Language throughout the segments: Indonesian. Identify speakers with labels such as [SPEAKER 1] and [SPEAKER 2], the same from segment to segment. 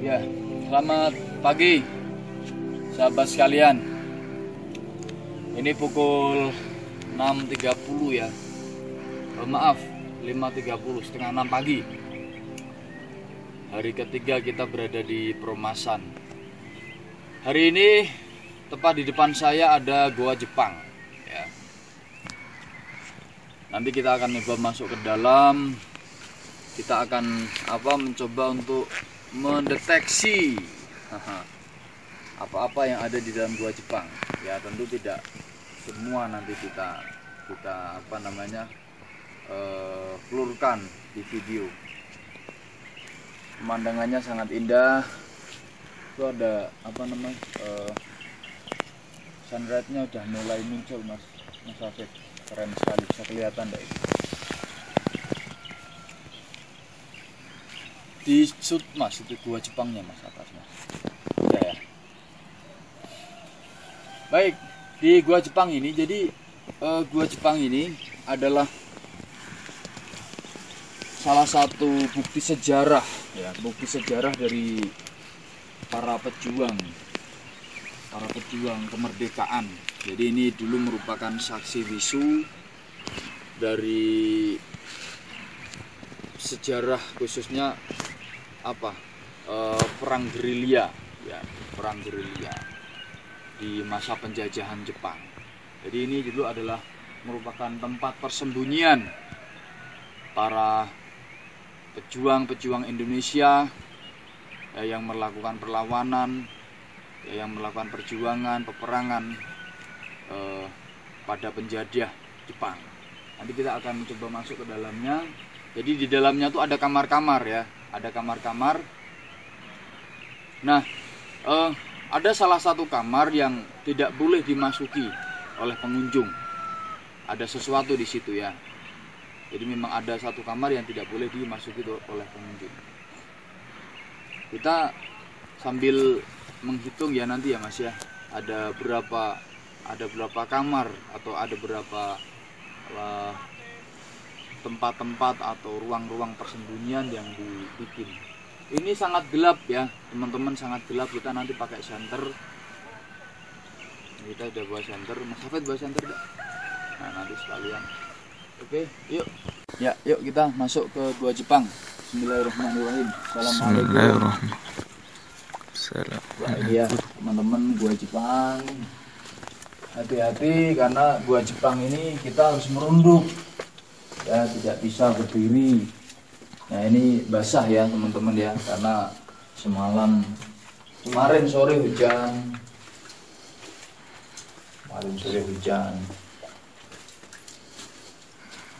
[SPEAKER 1] Ya, selamat pagi sahabat sekalian. Ini pukul 6.30 ya. Maaf, 5.30, setengah 6 pagi. Hari ketiga kita berada di Perumasan. Hari ini tepat di depan saya ada Goa Jepang ya. Nanti kita akan coba masuk ke dalam. Kita akan mencoba untuk mendeteksi apa-apa yang ada di dalam Goa Jepang. Ya, tentu tidak semua nanti kita pelurkan di video. Pemandangannya sangat indah. Itu ada sunrise-nya udah mulai muncul, Mas Hafid. Keren sekali, bisa kelihatan deh. Di shoot Mas, itu Goa Jepangnya Mas, atas Mas. Udah ya. Baik, di Goa Jepang ini, jadi Goa Jepang ini adalah salah satu bukti sejarah ya, bukti sejarah dari para pejuang kemerdekaan. Jadi ini dulu merupakan saksi bisu dari sejarah, khususnya perang gerilya ya, perang gerilya di masa penjajahan Jepang. Jadi ini dulu adalah merupakan tempat persembunyian para pejuang Indonesia ya, yang melakukan perlawanan ya, yang melakukan perjuangan peperangan pada penjajah Jepang. Nanti kita akan mencoba masuk ke dalamnya. Jadi di dalamnya tuh ada kamar-kamar ya, ada kamar-kamar. Nah, ada salah satu kamar yang tidak boleh dimasuki oleh pengunjung. Ada sesuatu di situ ya. Jadi memang ada satu kamar yang tidak boleh dimasuki oleh pengunjung. Kita sambil menghitung ya nanti ya Mas ya. Ada berapa kamar atau ada berapa tempat-tempat atau ruang-ruang persembunyian yang dibikin. Ini sangat gelap ya teman-teman, sangat gelap. Kita nanti pakai senter. Kita udah bawa senter. Mas Hafid bawa senter enggak? Nah, nanti sekalian. Oke, yuk. Ya, yuk kita masuk ke Goa Jepang. Bismillahirrahmanirrahim. Assalamualaikum. Wah, ini ya teman-teman, Goa Jepang. Hati-hati karena Goa Jepang ini kita harus merunduk. Ya, tidak bisa berdiri. Nah, ini basah ya teman-teman ya, karena kemarin sore hujan.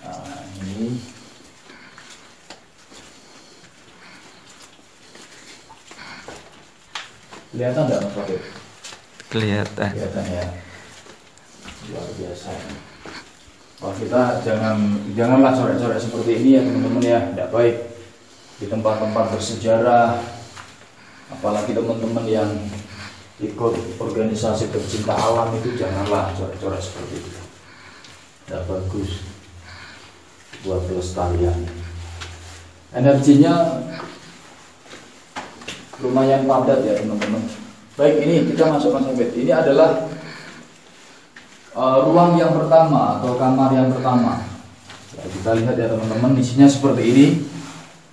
[SPEAKER 1] Nah, ini kelihatan nggak Mas Wahid? Kelihatan ya, luar biasa. Wah, kita janganlah coret-coret seperti ini ya teman-teman ya, tidak baik di tempat-tempat bersejarah, apalagi teman-teman yang ikut organisasi pecinta alam itu janganlah coret-coret seperti itu, tidak bagus buat pelestarian. Energinya lumayan padat ya teman-teman. Baik, ini kita masuk Mas Hafid. Ini adalah ruang yang pertama atau kamar yang pertama ya, kita lihat ya teman-teman, isinya seperti ini.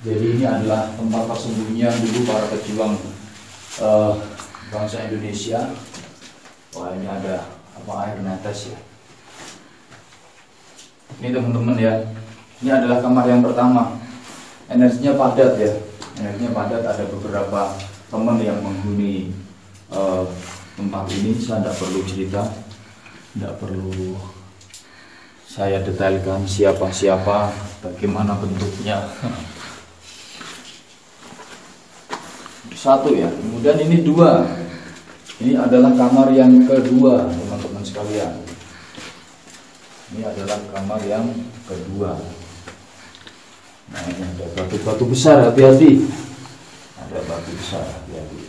[SPEAKER 1] Jadi ini adalah tempat persembunyian dulu para pejuang bangsa Indonesia. Wah, ini ada air netes ya. Ini teman-teman ya, ini adalah kamar yang pertama. Energinya padat ya, ada beberapa teman yang menghuni tempat ini. Saya tidak perlu cerita, tidak perlu saya detailkan siapa-siapa, bagaimana bentuknya. Satu ya, kemudian ini dua. Ini adalah kamar yang kedua teman-teman sekalian. Ini adalah kamar yang kedua. Nah, ini ada batu-batu besar, hati-hati. Ada batu besar, hati-hati.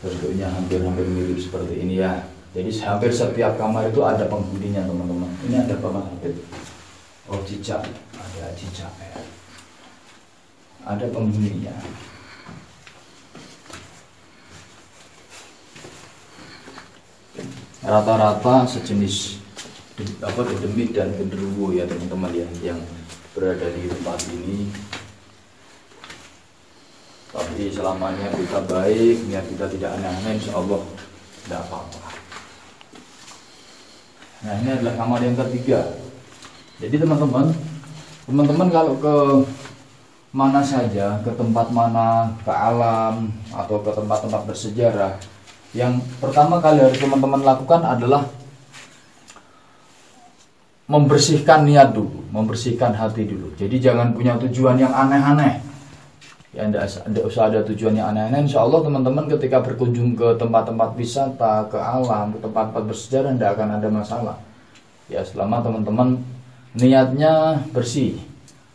[SPEAKER 1] Bentuknya hampir mirip seperti ini ya. Jadi hampir setiap kamar itu ada penghuninya teman-teman. Ini ada apa Mas Hafid? Oh, cicak, ada cicak ya. ada penghuninya. Rata-rata sejenis dedemit dan genderuwo ya teman-teman ya, yang berada di tempat ini. Tapi selamanya kita baik, niat kita tidak aneh-aneh, insya Allah tidak apa-apa. Nah, ini adalah kamar yang ketiga. Jadi teman-teman kalau ke mana saja, ke tempat mana, ke alam atau ke tempat-tempat bersejarah, yang pertama kali harus teman-teman lakukan adalah membersihkan niat dulu, membersihkan hati dulu. Jadi jangan punya tujuan yang aneh-aneh. Ya, tidak usah ada tujuan yang aneh-aneh. Insya Allah teman-teman ketika berkunjung ke tempat-tempat wisata, ke alam, ke tempat-tempat bersejarah, tidak akan ada masalah. Ya, selama teman-teman niatnya bersih,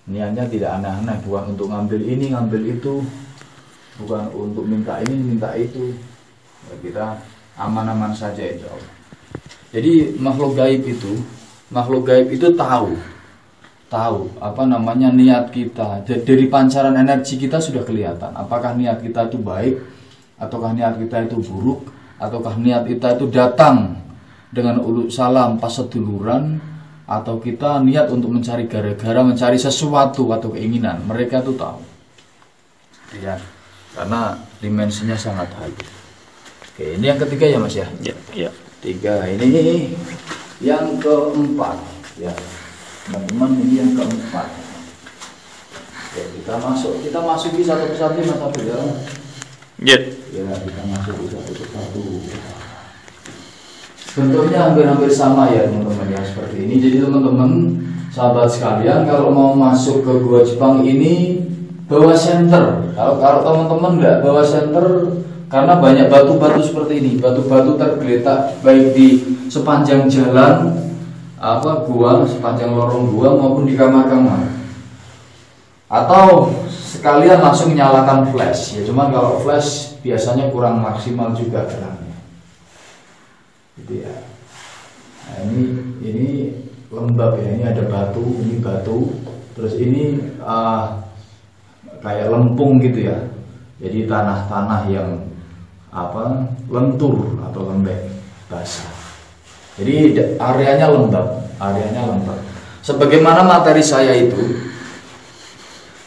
[SPEAKER 1] niatnya tidak aneh-aneh, bukan untuk ngambil ini, ngambil itu, bukan untuk minta ini, minta itu. Ya, kita aman-aman saja insya Allah. Jadi makhluk gaib itu tahu apa namanya niat kita. Dari pancaran energi kita sudah kelihatan apakah niat kita itu baik ataukah niat kita itu buruk, ataukah niat kita itu datang dengan uluk salam pas seduluran, atau kita niat untuk mencari gara-gara, mencari sesuatu atau keinginan. Mereka itu tahu ya, karena dimensinya sangat high. Oke, ini yang ketiga ya Mas ya. Ya. Tiga, ini yang keempat ya teman-teman, ini yang keempat. Ya, kita masuki satu persatu Mas Abdul ya. Ya, kita masuki satu persatu. Bentuknya hampir-hampir sama ya teman-teman ya, seperti ini. Jadi teman-teman sahabat sekalian, kalau mau masuk ke Gua Jepang ini bawa senter. Kalau teman-teman nggak bawa senter, karena banyak batu-batu seperti ini, batu-batu tergeletak baik di sepanjang jalan gua, sepanjang lorong gua maupun di kamar-kamar. Atau sekalian langsung nyalakan flash ya, cuman kalau flash biasanya kurang maksimal juga terangnya. Gitu ya. Nah, ini lembab ya, ini ada batu, ini batu, terus ini kayak lempung gitu ya. Jadi tanah-tanah yang lentur atau lembek basah. Jadi areanya lembab. Sebagaimana materi saya itu.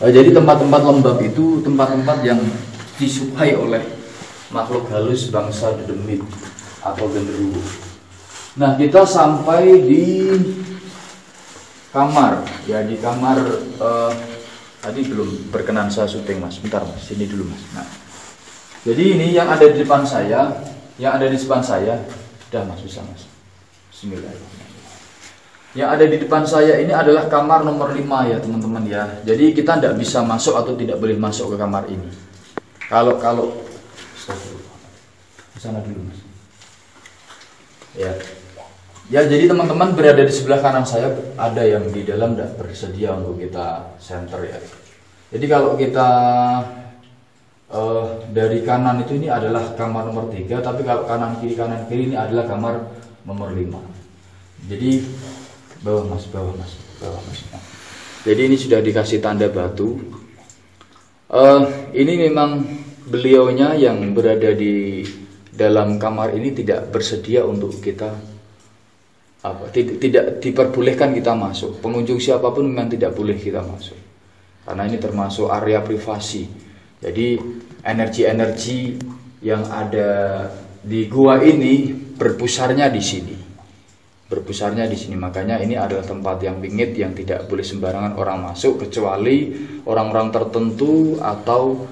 [SPEAKER 1] Jadi tempat-tempat lembab itu tempat-tempat yang disukai oleh makhluk halus bangsa dedemit atau genderuwo. Nah, kita sampai di kamar. Ya, di kamar tadi belum berkenan saya syuting Mas. Bentar Mas, sini dulu Mas. Nah, jadi ini yang ada di depan saya, Udah Mas, bisa Mas. Bismillahirrahmanirrahim. Yang ada di depan saya ini adalah kamar nomor 5 ya teman-teman ya. Jadi kita tidak bisa masuk atau tidak boleh masuk ke kamar ini. Kalau di sana dulu Mas. Ya, jadi teman-teman berada di sebelah kanan saya, ada yang di dalam tidak bersedia untuk kita center ya. Jadi kalau kita dari kanan itu ini adalah kamar nomor 3, tapi kalau kanan kiri ini adalah kamar nomor 5. Jadi bawah mas. Jadi ini sudah dikasih tanda batu. Ini memang beliaunya yang berada di dalam kamar ini tidak bersedia untuk kita tidak diperbolehkan kita masuk. Pengunjung siapapun memang tidak boleh kita masuk, karena ini termasuk area privasi. Jadi energi-energi yang ada di gua ini berpusarnya di sini. Makanya ini adalah tempat yang bingit, yang tidak boleh sembarangan orang masuk, kecuali orang-orang tertentu atau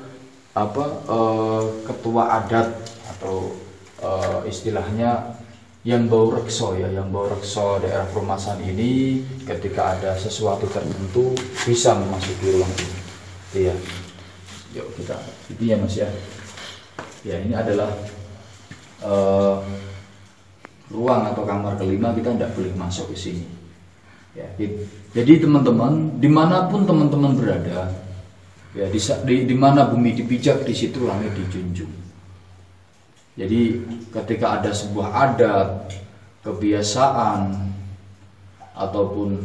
[SPEAKER 1] ketua adat atau istilahnya yang bau rekso ya, daerah perumahan ini, ketika ada sesuatu tertentu bisa memasuki ruang ini. Iya. Yuk kita itu ya Mas ya. Ya, ini adalah ruang atau kamar kelima, kita tidak boleh masuk ke sini. Ya, jadi teman-teman, dimanapun teman-teman berada, ya di mana bumi dipijak, di situ langit dijunjung. Jadi ketika ada sebuah adat, kebiasaan, ataupun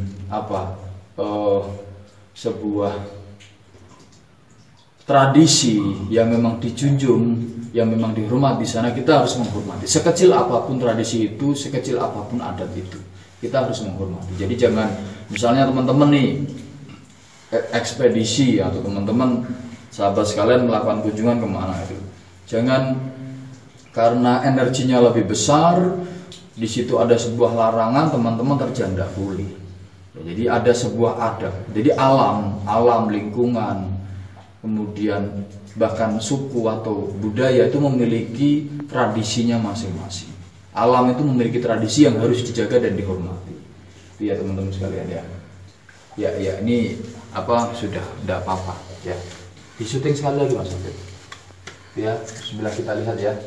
[SPEAKER 1] sebuah tradisi yang memang dijunjung, yang memang dihormati di sana, kita harus menghormati. Sekecil apapun tradisi itu, sekecil apapun adat itu, kita harus menghormati. Jadi jangan, misalnya teman-teman nih ekspedisi atau teman-teman sahabat sekalian melakukan kunjungan kemana itu, jangan karena energinya lebih besar, di situ ada sebuah larangan, teman-teman terjang dahulu. Jadi ada sebuah adat. Jadi alam lingkungan, kemudian bahkan suku atau budaya itu memiliki tradisinya masing-masing. Alam itu memiliki tradisi yang harus dijaga dan dihormati. Itu ya teman-teman sekalian ya. Ya ini apa sudah tidak apa-apa ya. Di syuting sekali lagi Mas Abid. Ya, bismillah kita lihat ya.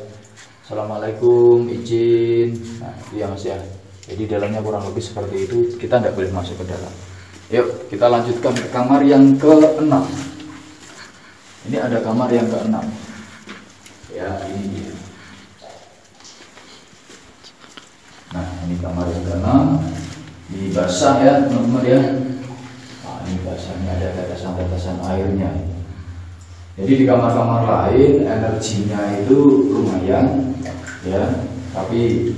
[SPEAKER 1] Assalamualaikum, izin. Nah, iya Mas ya. Jadi dalamnya kurang lebih seperti itu. Kita tidak boleh masuk ke dalam. Yuk kita lanjutkan ke kamar yang ke-6. Ini ada kamar yang ke-6. Ya, ini dia. Nah, ini kamar yang ke-6. Ini basah ya, teman-teman ya. Nah, ini basahnya, ada tetesan-tetesan airnya. Jadi di kamar-kamar lain energinya itu lumayan ya, tapi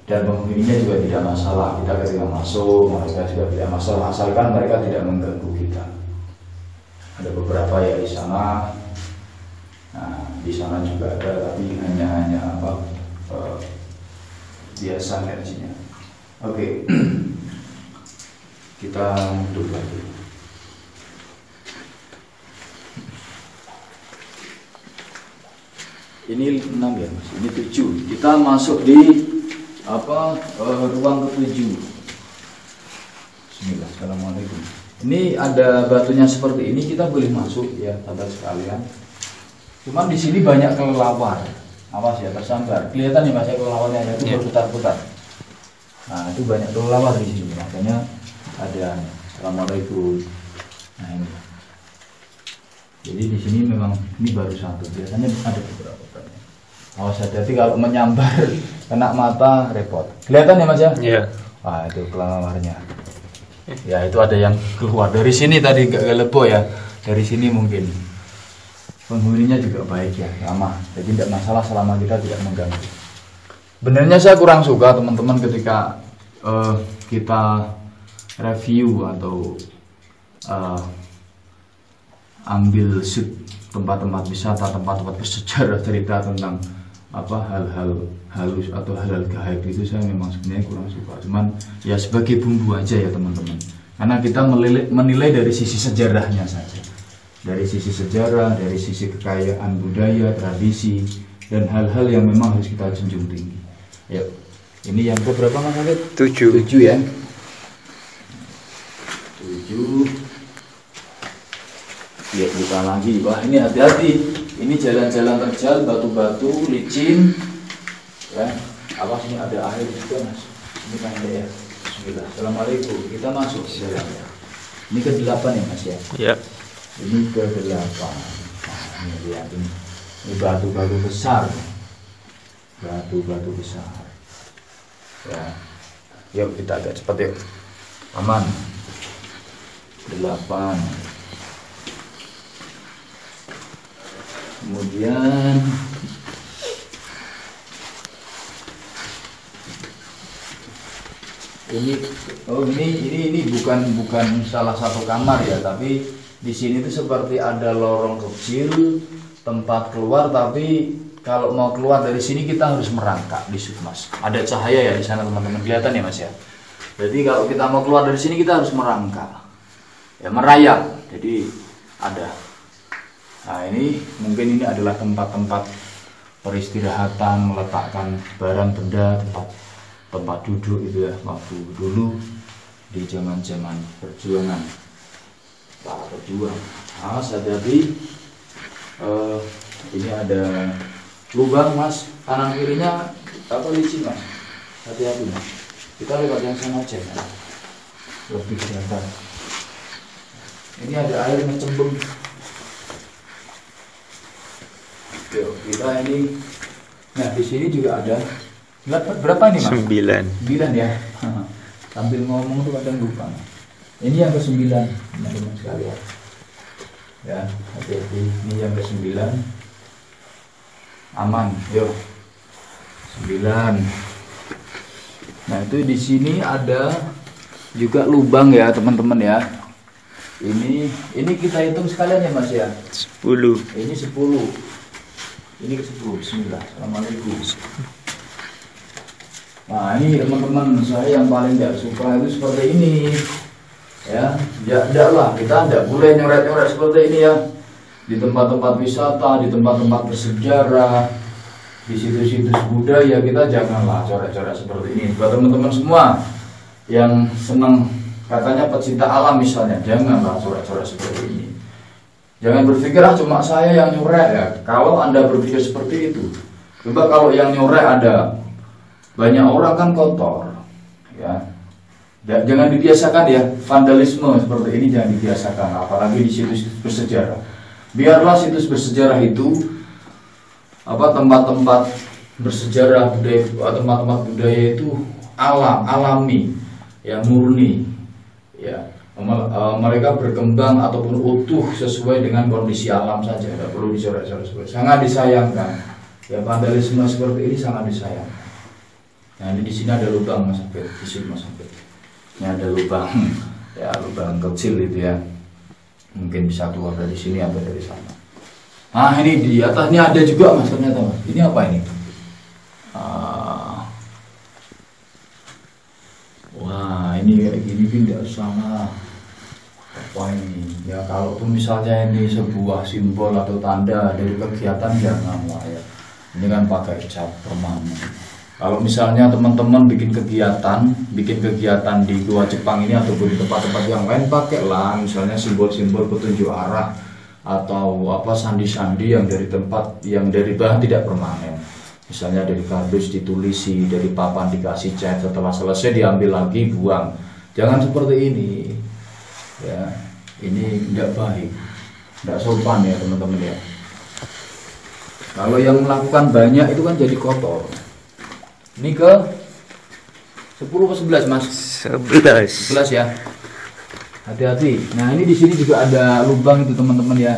[SPEAKER 1] dan penghuninya juga tidak masalah. Kita ketika masuk, mereka juga tidak masalah, asalkan mereka tidak mengganggu kita. Ada beberapa ya di sana. Nah, di sana juga ada, tapi hanya apa biasa energinya. Oke. Kita duduk lagi. Ini 6 ya Mas, ini 7. Kita masuk di ruang ke-7. Bismillah, assalamualaikum. Ini ada batunya seperti ini, kita boleh masuk ya, sahabat sekalian. Cuman di sini banyak kelelawar. Awas ya, tersambar. Kelihatan nih Mas ya kelelawarnya itu berputar-putar. Nah, itu banyak kelelawar di sini, makanya ada. Assalamualaikum. Nah ini. Jadi di sini memang ini baru satu, biasanya ada beberapa. Awas hati-hati kalau menyambar kena mata repot. Kelihatan ya Mas ya? Iya. Wah itu kelamarnya. Ya itu ada yang keluar dari sini tadi gak lebo ya. Dari sini mungkin. Penghuninya juga baik ya, ramah. Jadi tidak masalah selama kita tidak mengganggu. Benernya saya kurang suka teman-teman ketika kita review atau ambil shoot tempat-tempat wisata, tempat-tempat bersejarah, cerita tentang hal-hal halus atau hal-hal gaib itu saya memang sebenarnya kurang suka. Cuman ya sebagai bumbu aja ya teman-teman. Karena kita menilai dari sisi sejarahnya saja. Dari sisi sejarah, dari sisi kekayaan budaya, tradisi, dan hal-hal yang memang harus kita junjung tinggi. Yuk, ini yang keberapa Mas Alid? 7 ya. 7. Lihat buka lagi. Wah ini hati-hati. Ini jalan-jalan terjal, batu-batu, licin. Ya, awas ini ada air juga Mas. Ini kan ya. Bismillah. Assalamualaikum. Kita masuk ke dalam ya. Ini ke-8 ya Mas ya. Iya. Ini ke-8. Nah, ini lihat ini. Ini batu-batu besar. Batu-batu besar. Ya. Yuk kita agak cepat yuk. Aman. 8. Kemudian ini bukan salah satu kamar ya, tapi di sini tuh seperti ada lorong kecil tempat keluar, tapi kalau mau keluar dari sini kita harus merangkak di situ Mas. Ada cahaya ya di sana teman-teman, kelihatan ya Mas ya. Jadi kalau kita mau keluar dari sini kita harus merangkak, ya merayap. Jadi ada. Nah ini mungkin ini adalah tempat-tempat peristirahatan, meletakkan barang benda, tempat duduk itu ya waktu dulu di zaman-zaman perjuangan para pejuang. Nah, hati-hati. Ini ada lubang Mas, kanan kirinya licin Mas. Hati-hati Mas. Kita lewat yang sana aja ya. Lebih kelihatan. Ini ada air ngecembung. Yuk, kita ini. Nah, di sini juga ada. Berapa ini Mas? 9 ya. Sambil ngomong tuh kadang lupa. Ini yang ke-9, teman-teman sekalian. Ya, hati-hati. Ini yang ke-9. Aman, yuk. 9. Nah, itu di sini ada juga lubang ya, teman-teman ya. Ini kita hitung sekalian ya, Mas ya.
[SPEAKER 2] 10.
[SPEAKER 1] Ini 10. Ini ke-10. Bismillah. Assalamualaikum. Nah, ini teman-teman, saya yang paling tidak suka itu seperti ini. Ya, tidak lah, kita tidak boleh nyoret-nyoret seperti ini ya. Di tempat-tempat wisata, di tempat-tempat bersejarah, di situs-situs budaya, kita janganlah coret-coret seperti ini. Buat teman-teman semua yang senang, katanya pecinta alam misalnya, janganlah coret-coret seperti ini. Jangan berpikir cuma saya yang nyoret ya. Kalau Anda berpikir seperti itu, coba kalau yang nyoret ada banyak orang kan kotor ya. Jangan dibiasakan ya, vandalisme seperti ini jangan dibiasakan, apalagi di situs bersejarah. Biarlah situs bersejarah itu tempat-tempat bersejarah budaya, tempat-tempat budaya itu alami ya, murni ya. Mereka berkembang ataupun utuh sesuai dengan kondisi alam saja, tidak perlu dicoret-coret. Sangat disayangkan ya, vandalisme seperti ini sangat disayangkan. Nah, ini di sini ada lubang, Mas Abed, di sini Mas Abed. Ini ada lubang, ya lubang kecil itu ya. Mungkin bisa keluar dari sini atau dari sana. Nah, ini di atasnya ada juga Mas, ternyata Mas. Ini apa ini? Wah, ini kayak gini tidak sama. Apa ini? Ya kalaupun misalnya ini sebuah simbol atau tanda dari kegiatan, janganlah ya. Ini kan pakai cat permanen. Kalau misalnya teman-teman bikin kegiatan di Gua Jepang ini ataupun di tempat-tempat yang lain, pakailah misalnya simbol-simbol petunjuk arah atau sandi-sandi yang dari tempat yang dari bahan tidak permanen. Misalnya dari kardus ditulisi, dari papan dikasih cat, setelah selesai diambil lagi buang. Jangan seperti ini. Ya, ini tidak baik, tidak sopan ya teman-teman ya. Kalau yang melakukan banyak itu kan jadi kotor. Ini ke 10 ke 11 Mas? 11 ya. Hati-hati. Nah, ini di sini juga ada lubang itu teman-teman ya.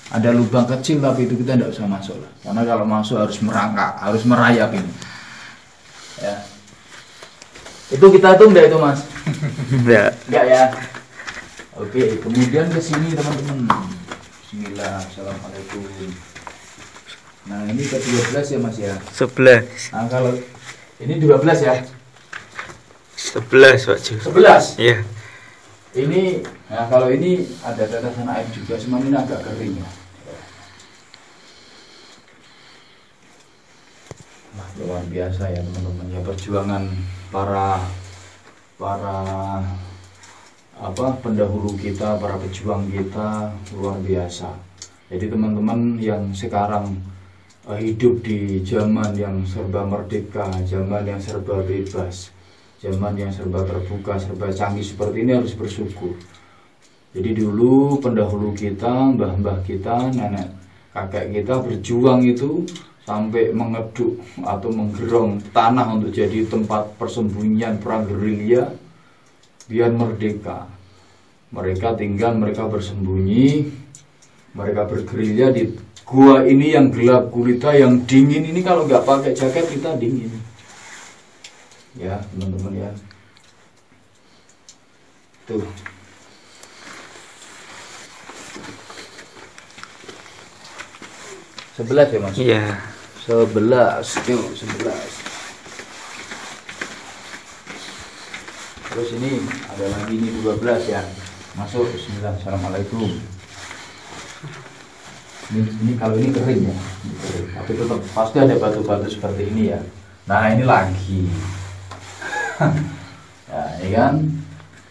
[SPEAKER 1] Ada lubang kecil tapi itu kita tidak usah masuk lah. Karena kalau masuk harus merangkak, harus merayap ini. Ya. Itu kita hitung enggak itu Mas? Enggak. Enggak ya. Oke, kemudian ke sini teman-teman. Bismillah. Assalamualaikum. Nah, ini ke 12 ya Mas ya.
[SPEAKER 2] 11.
[SPEAKER 1] Nah, kalau ini 12 ya?
[SPEAKER 2] 11 Pak Ju.
[SPEAKER 1] 11?
[SPEAKER 2] Iya.
[SPEAKER 1] Ini, nah kalau ini ada tetesan air juga, cuma ini agak kering ya. Nah, luar biasa ya teman-teman ya, perjuangan para pendahulu kita, para pejuang kita luar biasa. Jadi teman-teman yang sekarang hidup di zaman yang serba merdeka, zaman yang serba bebas, zaman yang serba terbuka, serba canggih seperti ini harus bersyukur. Jadi dulu pendahulu kita, mbah-mbah kita, nenek kakek kita berjuang itu sampai mengeduk atau menggerong tanah untuk jadi tempat persembunyian perang gerilya biar merdeka. Mereka tinggal, mereka bersembunyi, mereka bergerilya di gua ini yang gelap gulita, yang dingin ini. Kalau nggak pakai jaket kita dingin ya teman-teman ya. Tuh Sebelas ya Mas?
[SPEAKER 2] Iya.
[SPEAKER 1] 11. Yuk 11. Terus ini ada lagi ini 12 ya. Masuk. Bismillah. Assalamualaikum. Ini kalau ini kering ya, tapi tetap pasti ada batu-batu seperti ini ya. Nah, ini lagi. Ya, ini kan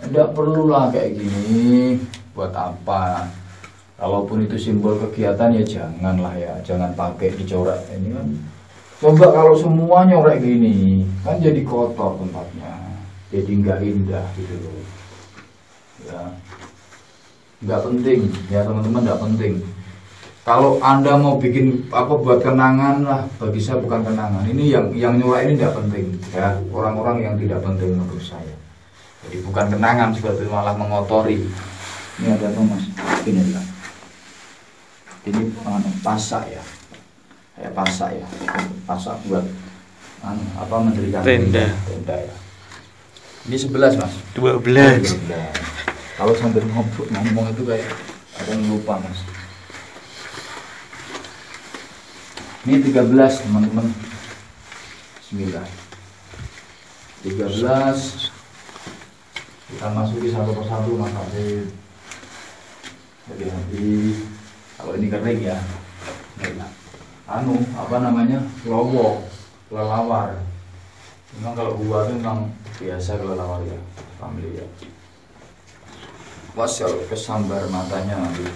[SPEAKER 1] tidak perlulah kayak gini. Buat apa? Kalaupun itu simbol kegiatan ya janganlah ya, jangan pakai dicoret ini kan. Coba kalau semua nyorek gini, kan jadi kotor tempatnya, jadi nggak indah gitu loh. Ya, nggak penting ya teman-teman, nggak penting. Kalau Anda mau bikin buat kenangan lah, bagi saya bukan kenangan. Ini yang nyurak ini tidak penting ya, orang-orang yang tidak penting menurut saya. Jadi bukan kenangan, seperti malah mengotori. Ini ada apa Mas? Ini lah. ini pasak ya, kayak pasak ya, pasak buat mendirikan
[SPEAKER 2] tenda
[SPEAKER 1] ya. Ini 11 mas.
[SPEAKER 2] 12.
[SPEAKER 1] Kalau sambil ngomong itu kayak ada yang lupa mas. Ini 13 teman-teman. Bismillah. 13. Kita masuki satu persatu mas Hafid. Hati-hati. Kalau ini kering ya. Kelelawar. Memang kalau gua itu memang biasa kelelawar ya, familiar. Was kalau kesambar matanya nanti.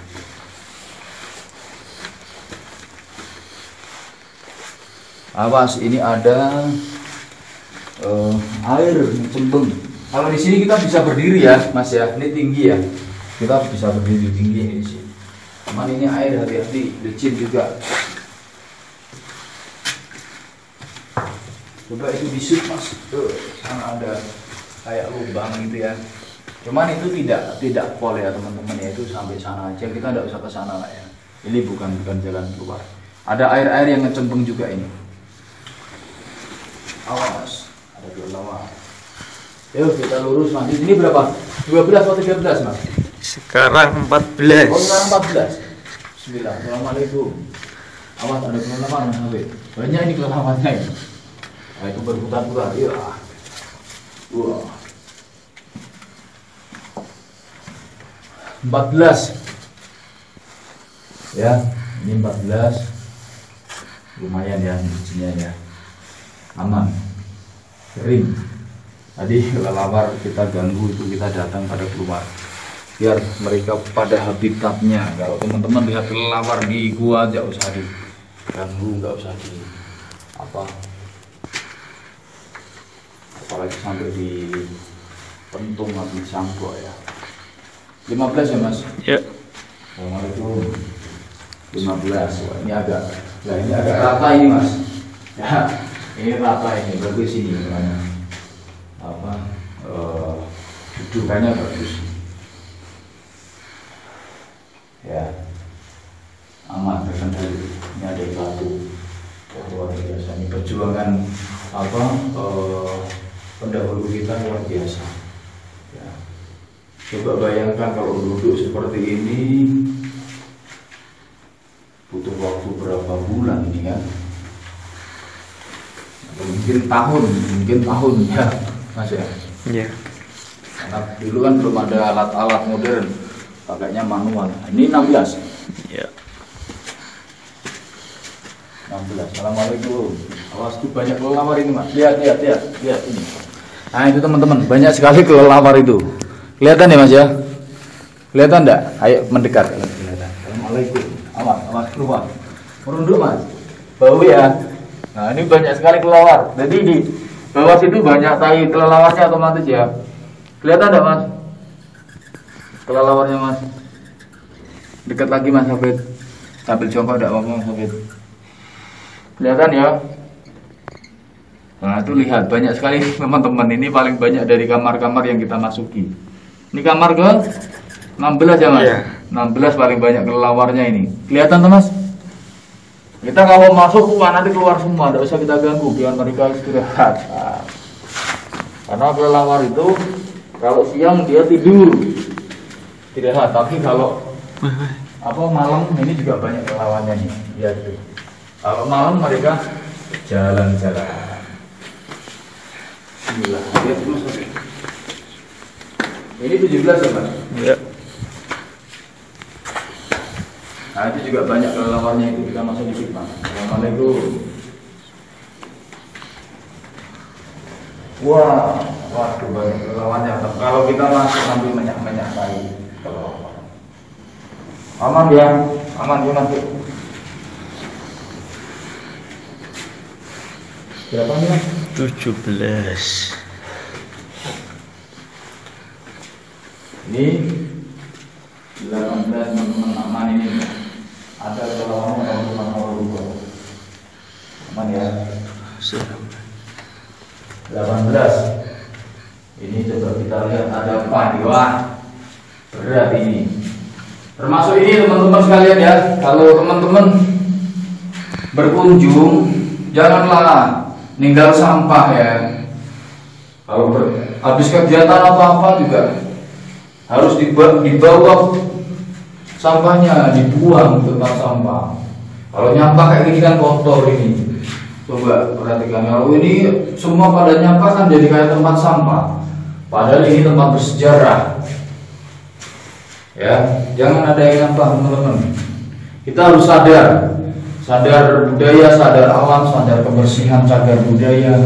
[SPEAKER 1] Awas, ini ada air cembeng. Kalau di sini kita bisa berdiri ya, Mas ya. Ini tinggi ya. Kita bisa berdiri tinggi ini di sini. Cuman ini air, hati-hati, licin juga. Coba itu disut mas, tuh sana ada kayak lubang gitu ya. Cuman itu tidak pol ya teman-teman ya, itu sampai sana aja, kita tidak usah ke sana lah ya. Ini bukan jalan keluar. Ada air yang ngecembeng juga ini. Awas, ada kelelawar. Yuk kita lurus mas. Di sini berapa? 12 atau 13 mas?
[SPEAKER 2] Sekarang 14.
[SPEAKER 1] Oh sekarang 14. Bismillah. Assalamualaikum. Awas ada kelelawar mas Hafid. Banyak ini kelelawarnya ya. Nah, itu berputar-putar, iya. Wah. 14. Ya, ini 14. Lumayan ya bijinya ya. Aman. Kering. Tadi kelelawar kita ganggu itu, kita datang pada keluar. Biar mereka pada habitatnya. Kalau teman-teman lihat kelelawar di gua enggak usah diganggu, enggak usah di apalagi sampai di pentung atau di sangkok ya. 15 ya mas?
[SPEAKER 2] Ya.
[SPEAKER 1] Assalamualaikum. 15. Wah, ini agak rata ini mas. Ya, ini rata ini, bagus ini gimana? Dudukannya bagus. Ya, aman terkendali. Ini ada batu. Luar biasa. Ini perjuangan pendahulu kita luar biasa ya. Coba bayangkan kalau duduk seperti ini butuh waktu berapa bulan ini kan, mungkin tahun ya mas ya.
[SPEAKER 2] Ya.
[SPEAKER 1] Karena dulu kan belum ada alat-alat modern, pakainya manual. Ini 16
[SPEAKER 2] Ya.
[SPEAKER 1] 16. Assalamualaikum. Awas tuh banyak kelelawar ini mas. Lihat ini. Nah itu teman-teman, banyak sekali kelelawar itu. Kelihatan ya mas ya? Kelihatan enggak? Ayo mendekat. Kelihatan. Assalamualaikum. Awas keluar. Merunduk mas. Bau ya. Nah ini banyak sekali kelelawar. Jadi di bawah situ banyak tai kelelawarnya otomatis ya. Kelihatan enggak mas? Kelelawarnya mas. Dekat lagi mas Hafid. Sambil jongkok enggak apa-apa mas Hafid. Kelihatan ya? Nah itu lihat banyak sekali teman-teman, ini paling banyak dari kamar-kamar yang kita masuki. Ini kamar ke 16 ya mas?
[SPEAKER 2] Iya.
[SPEAKER 1] 16 paling banyak kelelawarnya ini. Kelihatan tuh mas? Kita kalau masuk nanti keluar semua, tidak usah kita ganggu, biar mereka istirahat. Nah, karena kelelawar itu kalau siang dia tidur istirahat, tapi kalau malam ini juga banyak kelelawarnya nih. Lihat tuh. Kalau malam mereka jalan-jalan. Bismillah. Lihat terus. Ini 17 ya mas?
[SPEAKER 2] Ya.
[SPEAKER 1] Nah itu juga banyak kelelawarnya itu, kita masuk di sini. Assalamualaikum. Wah, waduh banyak kelelawarnya. Kalau kita masuk sambil menyak-menyak tadi. Aman ya, aman ya masuk. Berapa nih mas?
[SPEAKER 2] 17.
[SPEAKER 1] Ini 18 teman-teman aman ini. Ada kelelawarnya kalau bukan aman ya. 18. Ini coba kita lihat ada apa nih, wah berat ini. Termasuk ini teman-teman sekalian ya, kalau teman-teman berkunjung janganlah ninggal sampah ya. Kalau habis kegiatan atau apa juga harus dibawa sampahnya, dibuang ke tempat sampah. Kalau nyampah kayak gini kan kotor ini. Coba perhatikan, kalau ini semua pada nyampah kan jadi kayak tempat sampah. Padahal ini tempat bersejarah. Ya, jangan ada yang nyampah teman-teman. Kita harus sadar budaya, sadar alam, sadar kebersihan cagar budaya,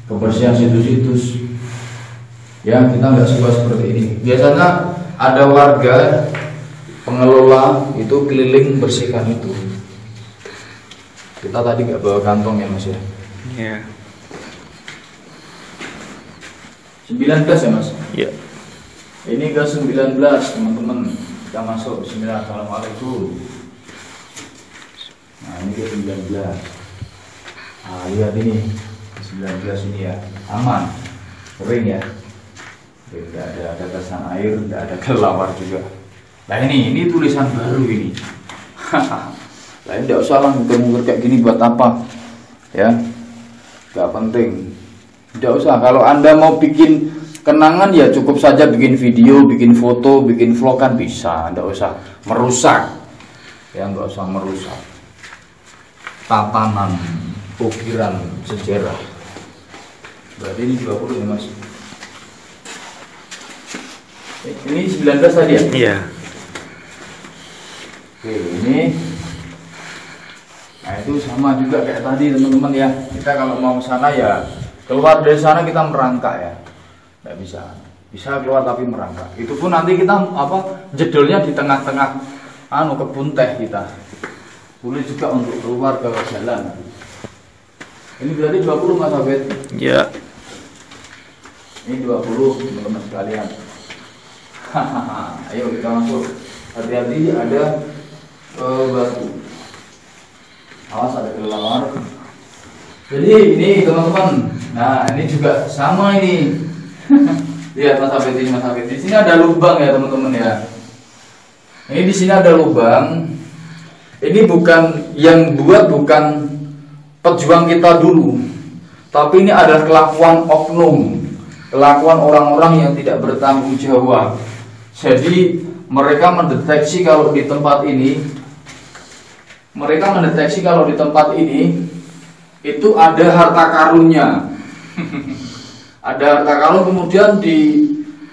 [SPEAKER 1] kebersihan situs-situs. Ya, kita nggak suka seperti ini. Biasanya ada warga pengelola itu keliling bersihkan itu. Kita tadi nggak bawa kantong ya Mas ya?
[SPEAKER 2] Iya.
[SPEAKER 1] 19 ya Mas?
[SPEAKER 2] Iya.
[SPEAKER 1] Ini ke 19 teman-teman. Kita masuk. Bismillah. Assalamualaikum. Nah ini ke 19. Nah lihat ini 19 ini ya, aman, kering ya, tidak ada tetesan air, tidak ada kelelawar juga. Nah ini tulisan baru ini. Nah ini tidak usah lah ngukur kayak gini buat apa ya, nggak penting, tidak usah. Kalau Anda mau bikin kenangan ya cukup saja bikin video, bikin foto, bikin vlog kan bisa, tidak usah merusak ya, nggak usah merusak tatanan ukiran sejarah. Berarti ini 20 ya Mas. Ini 19 tadi ya?
[SPEAKER 2] Iya.
[SPEAKER 1] Oke, ini nah itu sama juga kayak tadi teman-teman ya. Kita kalau mau ke sana ya keluar dari sana kita merangkak ya. Nggak bisa keluar tapi merangkak. Itu pun nanti kita jedolnya di tengah-tengah kebun teh kita. Boleh juga untuk keluar ke jalan. Ini berarti 20 Mas Abed?
[SPEAKER 2] Iya.
[SPEAKER 1] Ini 20 teman-teman sekalian. Ayo kita masuk. Hati-hati ada batu. Awas ada kelelawar. Jadi ini teman-teman. Nah ini juga sama ini. Lihat Mas Abed ini, Mas Abed. Di sini ada lubang ya teman-teman ya. Ini di sini ada lubang. Ini bukan yang buat, bukan pejuang kita dulu, tapi ini adalah kelakuan oknum, kelakuan orang-orang yang tidak bertanggung jawab. Jadi mereka mendeteksi kalau di tempat ini, itu ada harta karunnya. Ada harta karun, kemudian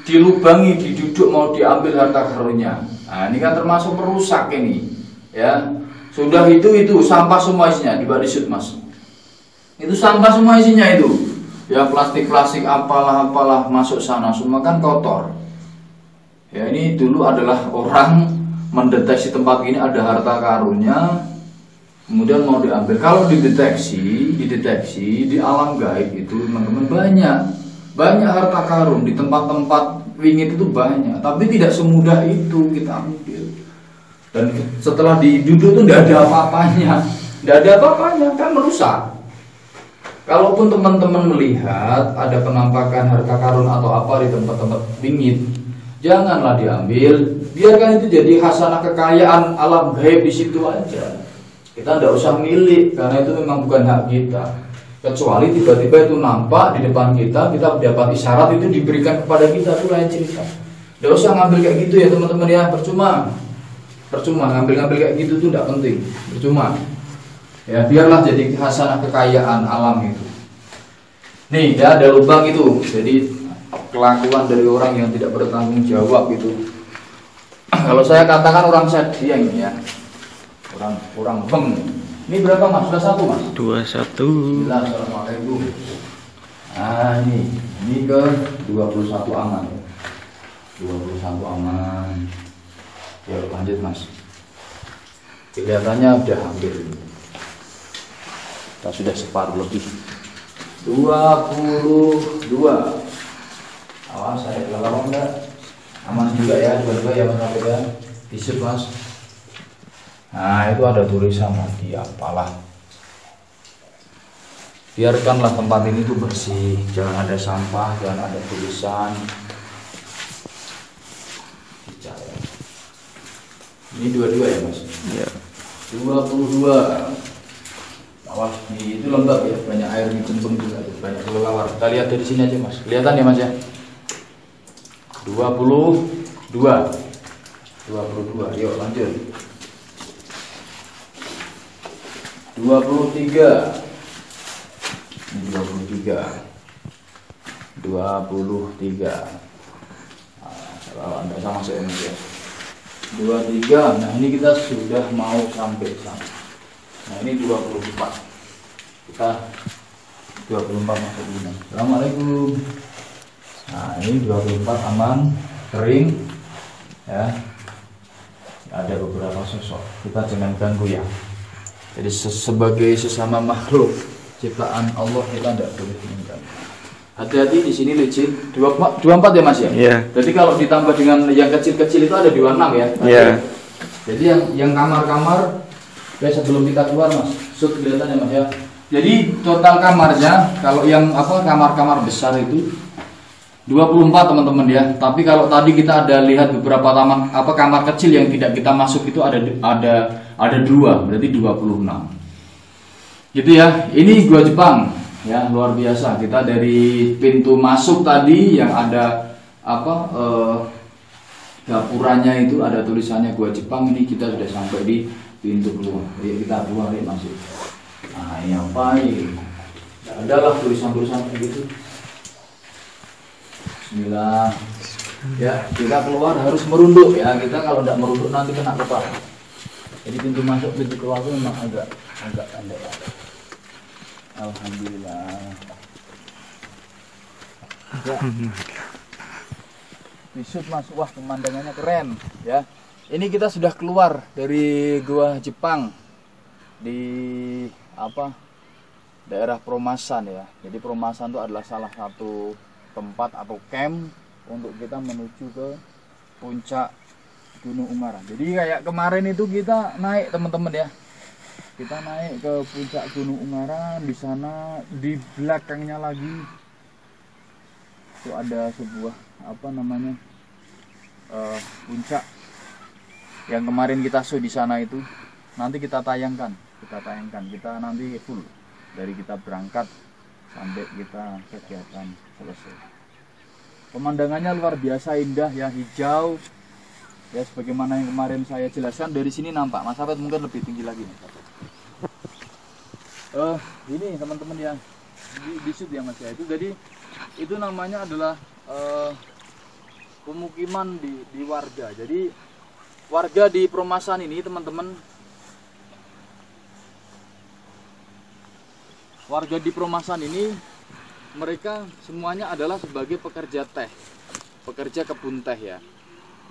[SPEAKER 1] dilubangi, diduduk mau diambil harta karunnya. Nah ini kan termasuk merusak ini. Ya, sudah itu sampah semua isinya, di badisut Mas. Itu sampah semua isinya itu. Ya plastik apalah masuk sana semua kan kotor. Ya ini dulu adalah orang mendeteksi tempat ini ada harta karunnya, kemudian mau diambil. Kalau dideteksi di alam gaib itu teman-teman banyak harta karun di tempat-tempat wingit itu banyak, tapi tidak semudah itu kita ambil. Dan setelah diduduk itu tidak ada apa-apanya, kan merusak. Kalaupun teman-teman melihat ada penampakan harta karun atau apa di tempat-tempat wingit, janganlah diambil, biarkan itu jadi khasanah kekayaan alam gaib di situ aja. Kita tidak usah milik, karena itu memang bukan hak kita. Kecuali tiba-tiba itu nampak di depan kita dapat isyarat itu diberikan kepada kita, itu lain cerita. Tidak usah ngambil kayak gitu ya teman-teman ya, percuma ngambil kayak gitu tuh tidak penting, percuma ya, biarlah jadi khasanah kekayaan alam itu. Nih ya ada lubang itu, jadi kelakuan dari orang yang tidak bertanggung jawab itu. Kalau saya katakan orang sedia ini ya, orang beng. Ini berapa Mas? Sudah 1 Mas?
[SPEAKER 2] 21.
[SPEAKER 1] Assalamualaikum. Nah ini ke 21 aman ya. 21 aman. Ya lanjut Mas. Kelihatannya udah hampir. Kita sudah separuh lebih. 22. Awas saya kelelawar enggak? Aman juga ya, dua-dua ya Mas Abed ya. Disip Mas. Nah itu ada tulisan lagi apalah. Biarkanlah tempat ini tuh bersih, jangan ada sampah, jangan ada tulisan. Ini 22 ya Mas?
[SPEAKER 2] Ya.
[SPEAKER 1] 22. Awas, itu lembab ya, banyak air dicembung juga, banyak kelelawar. Kita lihat dari sini aja Mas, kelihatan ya Mas ya. 22, yuk lanjut. 23. Ini 23. Kalau Anda sama saya Mas ya. 23. Nah ini kita sudah mau sampai sana. Nah ini 24. Kita 24 masuk ini. Assalamualaikum. Nah ini 24 aman, kering ya. Ada beberapa sosok, kita jangan ganggu ya. Jadi sebagai sesama makhluk ciptaan Allah kita tidak boleh mengganggu. Hati-hati di sini licin. 24 ya Mas ya?
[SPEAKER 2] Iya.
[SPEAKER 1] Jadi kalau ditambah dengan yang kecil-kecil itu ada 26 ya?
[SPEAKER 2] Iya.
[SPEAKER 1] Jadi yang kamar-kamar sebelum kita keluar Mas, kelihatan ya Mas ya. Jadi total kamarnya kalau yang kamar-kamar besar itu 24 teman-teman ya. Tapi kalau tadi kita ada lihat beberapa kamar kecil yang tidak kita masuk itu ada 2, berarti 26. Gitu ya. Ini gua Jepang ya, luar biasa. Kita dari pintu masuk tadi yang ada gapuranya itu ada tulisannya gua Jepang, ini kita sudah sampai di pintu keluar. Ya kita keluar nih masuk. Nah, ini apa ini? Ada lah tulisan-tulisan begitu. Bismillah. Ya, kita keluar harus merunduk ya. Kita kalau tidak merunduk nanti kena kepala. Jadi pintu masuk pintu keluar itu memang agak pendek. Alhamdulillah. Ya. Visut Mas, wah pemandangannya keren ya. Ini kita sudah keluar dari gua Jepang di daerah Perumasan ya. Jadi Perumasan itu adalah salah satu tempat atau camp untuk kita menuju ke puncak Gunung Ungaran. Jadi kayak kemarin itu kita naik teman-teman ya. Kita naik ke puncak Gunung Ungaran, di sana di belakangnya lagi itu ada sebuah puncak yang kemarin kita show di sana itu. Nanti kita tayangkan, kita nanti full dari kita berangkat sampai kita kegiatan selesai. Pemandangannya luar biasa indah ya, hijau ya, sebagaimana yang kemarin saya jelaskan. Dari sini nampak, Mas Hafid mungkin lebih tinggi lagi nih. Ini teman-teman ya, di shoot ya Mas ya. Itu jadi itu namanya adalah pemukiman di warga. Jadi warga di Perumasan ini teman-teman, warga di Perumasan ini mereka semuanya adalah sebagai pekerja teh, pekerja kebun teh ya.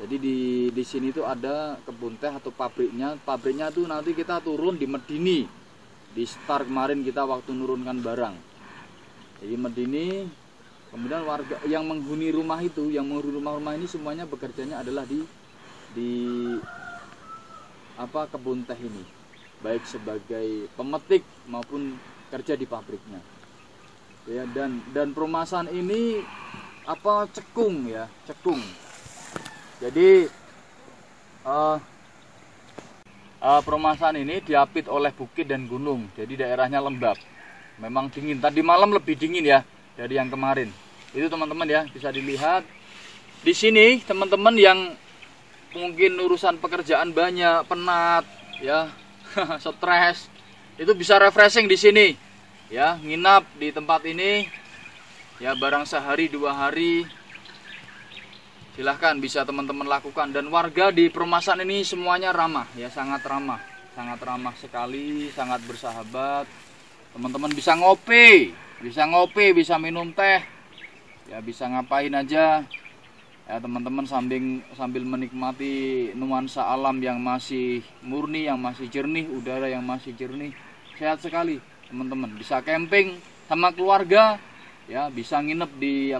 [SPEAKER 1] Jadi di sini tuh ada kebun teh atau pabriknya. Pabriknya tuh nanti kita turun di Medini. Di start kemarin kita waktu nurunkan barang. Jadi Medini, kemudian warga yang menghuni rumah itu, yang menghuni rumah-rumah ini semuanya bekerjanya adalah di kebun teh ini. Baik sebagai pemetik maupun kerja di pabriknya. Ya, dan Perumasan ini cekung ya, cekung. Jadi Perumasan ini diapit oleh bukit dan gunung, jadi daerahnya lembab, memang dingin. Tadi malam lebih dingin ya dari yang kemarin. Itu teman-teman ya, bisa dilihat di sini teman-teman yang mungkin urusan pekerjaan banyak, penat ya, stres, itu bisa refreshing di sini ya, nginap di tempat ini ya, barang sehari 2 hari silahkan bisa teman-teman lakukan. Dan warga di Perumasan ini semuanya ramah ya, sangat ramah sekali, sangat bersahabat. Teman-teman bisa ngopi, bisa minum teh ya, bisa ngapain aja ya teman-teman, sambil menikmati nuansa alam yang masih murni, yang masih jernih, udara yang masih jernih. Sehat sekali teman-teman, bisa camping sama keluarga ya, bisa nginep di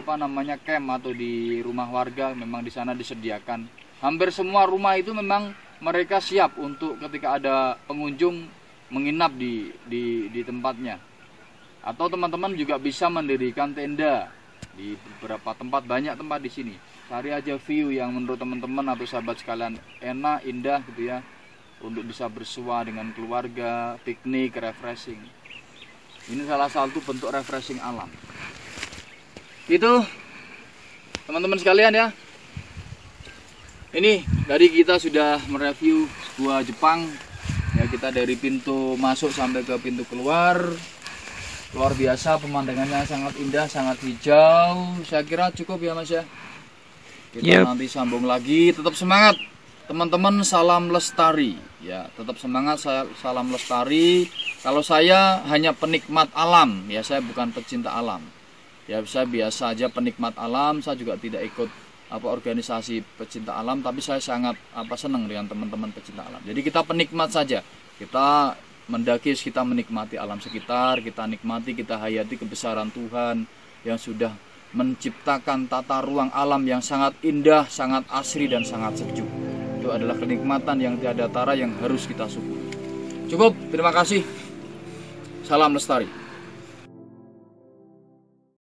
[SPEAKER 1] camp atau di rumah warga. Memang di sana disediakan hampir semua rumah itu, memang mereka siap untuk ketika ada pengunjung menginap di tempatnya. Atau teman-teman juga bisa mendirikan tenda di beberapa tempat, banyak tempat di sini. cari aja view yang menurut teman-teman atau sahabat sekalian enak, indah gitu ya, untuk bisa bersua dengan keluarga, piknik, refreshing. Ini salah satu bentuk refreshing alam. Itu teman-teman sekalian ya. Ini dari kita sudah mereview gua Jepang ya, kita dari pintu masuk sampai ke pintu keluar. Luar biasa, pemandangannya sangat indah, sangat hijau. Saya kira cukup ya Mas ya. Kita nanti sambung lagi. Tetap semangat teman-teman, salam lestari ya. Tetap semangat, salam lestari. Kalau saya hanya penikmat alam ya, saya bukan pecinta alam. Ya saya biasa aja penikmat alam. Saya juga tidak ikut organisasi pecinta alam, tapi saya sangat senang dengan teman-teman pecinta alam. Jadi kita penikmat saja. Kita mendaki, kita menikmati alam sekitar, kita nikmati, kita hayati kebesaran Tuhan yang sudah menciptakan tata ruang alam yang sangat indah, sangat asri dan sangat sejuk. Itu adalah kenikmatan yang tiada tara yang harus kita syukuri. Cukup, terima kasih. Salam lestari.